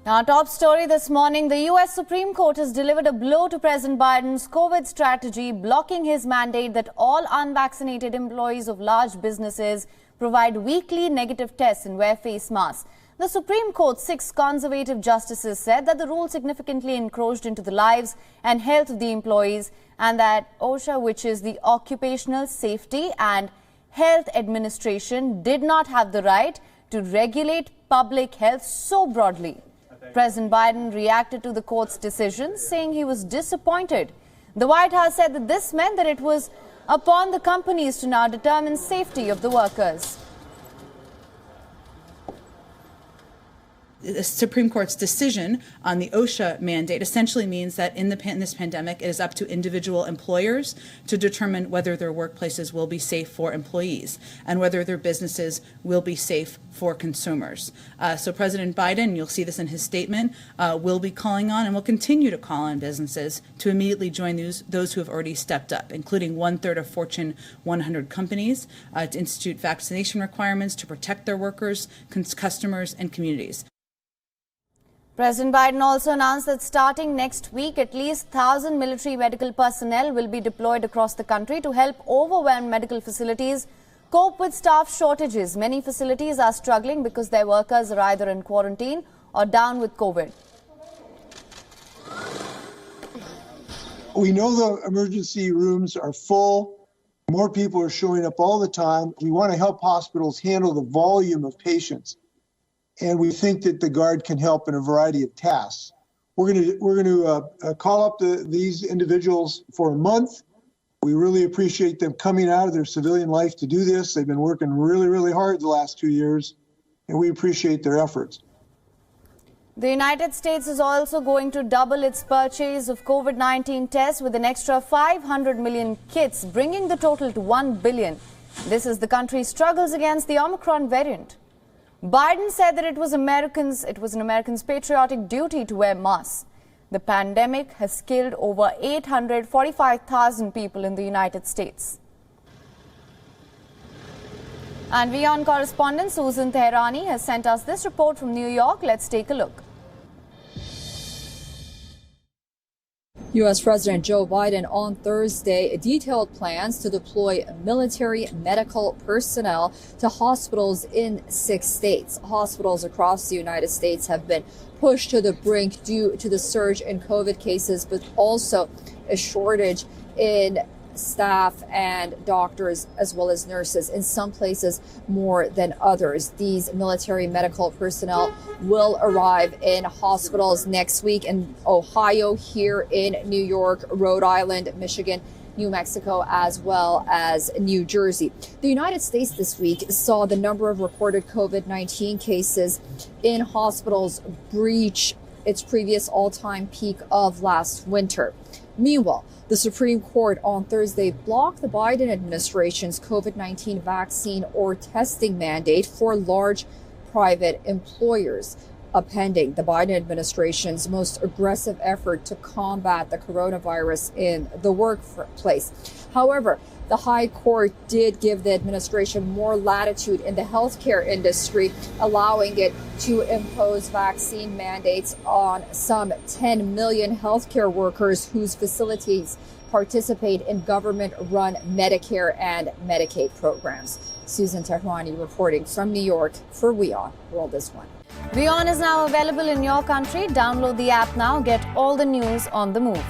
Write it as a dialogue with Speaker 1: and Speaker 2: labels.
Speaker 1: Our top story this morning, the US Supreme Court has delivered a blow to President Biden's COVID strategy, blocking his mandate that all unvaccinated employees of large businesses provide weekly negative tests and wear face masks. The Supreme Court's 6 conservative justices said that the rule significantly encroached into the lives and health of the employees, and that OSHA, which is the Occupational Safety and Health Administration, did not have the right to regulate public health so broadly. President Biden reacted to the court's decision, saying he was disappointed. The White House said that this meant that it was upon the companies to now determine safety of the workers.
Speaker 2: The Supreme Court's decision on the OSHA mandate essentially means that in this pandemic, it is up to individual employers to determine whether their workplaces will be safe for employees and whether their businesses will be safe for consumers. So President Biden, you'll see this in his statement, will be calling on and will continue to call on businesses to immediately join those who have already stepped up, including 1/3 of Fortune 100 companies, to institute vaccination requirements to protect their workers, customers, and communities.
Speaker 1: President Biden also announced that starting next week, at least 1,000 military medical personnel will be deployed across the country to help overwhelmed medical facilities cope with staff shortages. Many facilities are struggling because their workers are either in quarantine or down with COVID.
Speaker 3: We know the emergency rooms are full. More people are showing up all the time. We want to help hospitals handle the volume of patients. And we think that the Guard can help in a variety of tasks. We're going to call up these individuals for a month. We really appreciate them coming out of their civilian life to do this. They've been working really, really hard the last 2 years, and we appreciate their efforts.
Speaker 1: The United States is also going to double its purchase of COVID-19 tests with an extra 500 million kits, bringing the total to 1 billion. This is the country's struggles against the Omicron variant. Biden said that it was an American's patriotic duty to wear masks. The pandemic has killed over 845,000 people in the United States. And WION correspondent Susan Teherani has sent us this report from New York. Let's take a look.
Speaker 4: U.S. President Joe Biden on Thursday detailed plans to deploy military medical personnel to hospitals in 6 states. Hospitals across the United States have been pushed to the brink due to the surge in COVID cases, but also a shortage in staff and doctors as well as nurses, in some places more than others. These military medical personnel will arrive in hospitals next week in Ohio, here in New York, Rhode Island, Michigan, New Mexico, as well as New Jersey. The United States this week saw the number of reported COVID-19 cases in hospitals breach its previous all-time peak of last winter. Meanwhile, the Supreme Court on Thursday blocked the Biden administration's COVID-19 vaccine or testing mandate for large private employers, appending the Biden administration's most aggressive effort to combat the coronavirus in the workplace. However, the High Court did give the administration more latitude in the healthcare industry, allowing it to impose vaccine mandates on some 10 million healthcare workers whose facilities participate in government-run Medicare and Medicaid programs. Susan Teherani reporting from New York for WION World is One.
Speaker 1: WION is now available in your country. Download the app now. Get all the news on the move.